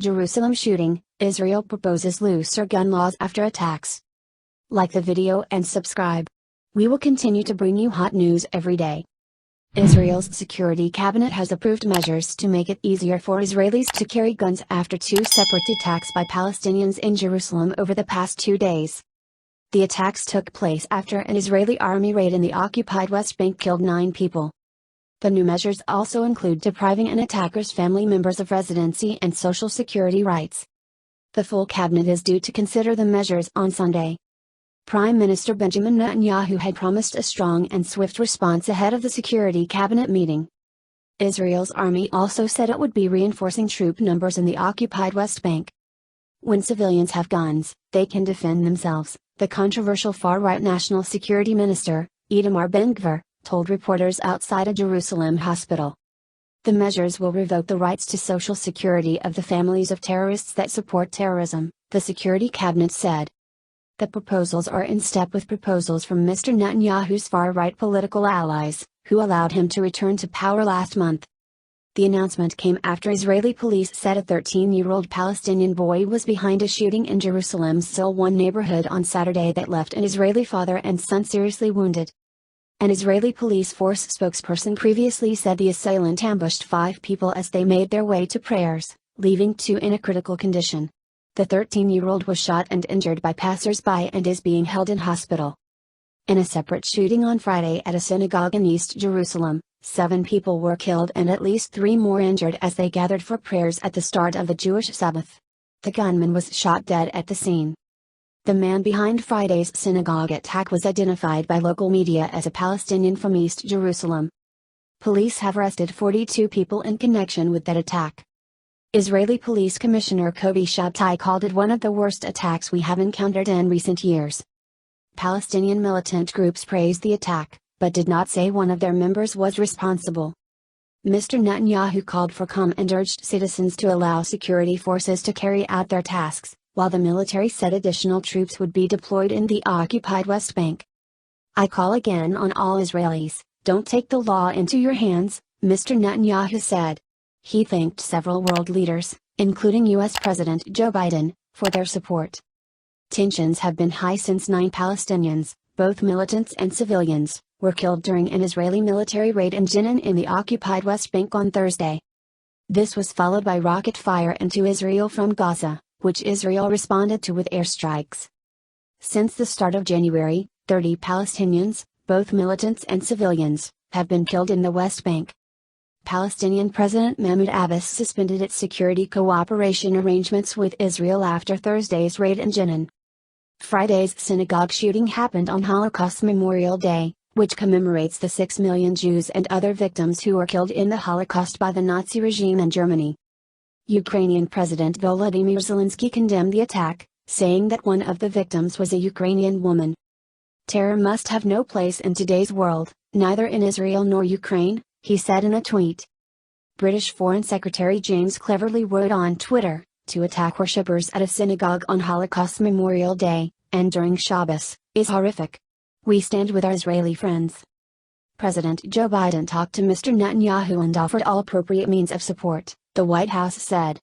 Jerusalem shooting, Israel proposes looser gun laws after attacks. Like the video and subscribe. We will continue to bring you hot news every day. Israel's security cabinet has approved measures to make it easier for Israelis to carry guns after two separate attacks by Palestinians in Jerusalem over the past 2 days. The attacks took place after an Israeli army raid in the occupied West Bank killed 9 people. The new measures also include depriving an attacker's family members of residency and social security rights. The full cabinet is due to consider the measures on Sunday. Prime Minister Benjamin Netanyahu had promised a strong and swift response ahead of the security cabinet meeting. Israel's army also said it would be reinforcing troop numbers in the occupied West Bank. When civilians have guns, they can defend themselves, the controversial far-right National Security Minister, Itamar Ben-Gvir, told reporters outside a Jerusalem hospital. The measures will revoke the rights to social security of the families of terrorists that support terrorism, the security cabinet said. The proposals are in step with proposals from Mr. Netanyahu's far-right political allies, who allowed him to return to power last month. The announcement came after Israeli police said a 13-year-old Palestinian boy was behind a shooting in Jerusalem's Silwan neighborhood on Saturday that left an Israeli father and son seriously wounded. An Israeli police force spokesperson previously said the assailant ambushed 5 people as they made their way to prayers, leaving 2 in a critical condition. The 13-year-old was shot and injured by passers-by and is being held in hospital. In a separate shooting on Friday at a synagogue in East Jerusalem, 7 people were killed and at least 3 more injured as they gathered for prayers at the start of the Jewish Sabbath. The gunman was shot dead at the scene. The man behind Friday's synagogue attack was identified by local media as a Palestinian from East Jerusalem. Police have arrested 42 people in connection with that attack. Israeli Police Commissioner Kobi Shabtai called it one of the worst attacks we have encountered in recent years. Palestinian militant groups praised the attack, but did not say one of their members was responsible. Mr. Netanyahu called for calm and urged citizens to allow security forces to carry out their tasks, while the military said additional troops would be deployed in the occupied West Bank. I call again on all Israelis, don't take the law into your hands, Mr. Netanyahu said. He thanked several world leaders, including U.S. President Joe Biden, for their support. Tensions have been high since 9 Palestinians, both militants and civilians, were killed during an Israeli military raid in Jenin in the occupied West Bank on Thursday. This was followed by rocket fire into Israel from Gaza, which Israel responded to with airstrikes. Since the start of January, 30 Palestinians, both militants and civilians, have been killed in the West Bank. Palestinian President Mahmoud Abbas suspended its security cooperation arrangements with Israel after Thursday's raid in Jenin. Friday's synagogue shooting happened on Holocaust Memorial Day, which commemorates the 6 million Jews and other victims who were killed in the Holocaust by the Nazi regime in Germany. Ukrainian President Volodymyr Zelensky condemned the attack, saying that one of the victims was a Ukrainian woman. Terror must have no place in today's world, neither in Israel nor Ukraine, he said in a tweet. British Foreign Secretary James Cleverly wrote on Twitter, to attack worshippers at a synagogue on Holocaust Memorial Day, and during Shabbos, is horrific. We stand with our Israeli friends. President Joe Biden talked to Mr. Netanyahu and offered all appropriate means of support, the White House said.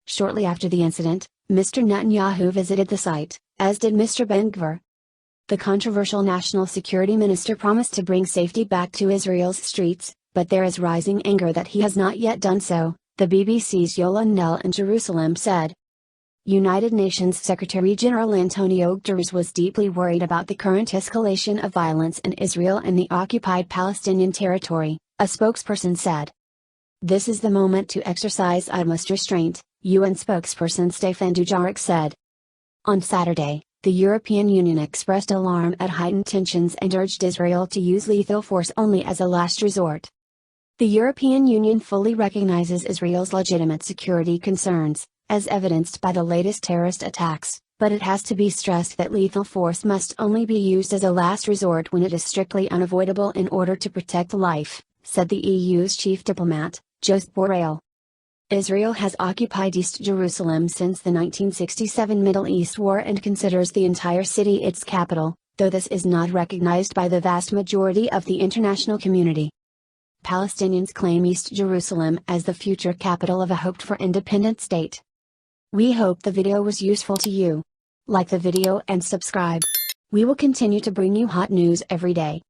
Shortly after the incident, Mr. Netanyahu visited the site, as did Mr. Ben-Gvir. The controversial national security minister promised to bring safety back to Israel's streets, but there is rising anger that he has not yet done so, the BBC's Yolan Nell in Jerusalem said. United Nations Secretary-General Antonio Guterres was deeply worried about the current escalation of violence in Israel and the occupied Palestinian territory, a spokesperson said. This is the moment to exercise utmost restraint, UN spokesperson Stefan Dujarric said. On Saturday, the European Union expressed alarm at heightened tensions and urged Israel to use lethal force only as a last resort. The European Union fully recognizes Israel's legitimate security concerns, as evidenced by the latest terrorist attacks, but it has to be stressed that lethal force must only be used as a last resort when it is strictly unavoidable in order to protect life, said the EU's chief diplomat, Josep Borrell. Israel has occupied East Jerusalem since the 1967 Middle East War and considers the entire city its capital, though this is not recognized by the vast majority of the international community. Palestinians claim East Jerusalem as the future capital of a hoped-for independent state. We hope the video was useful to you. Like the video and subscribe. We will continue to bring you hot news every day.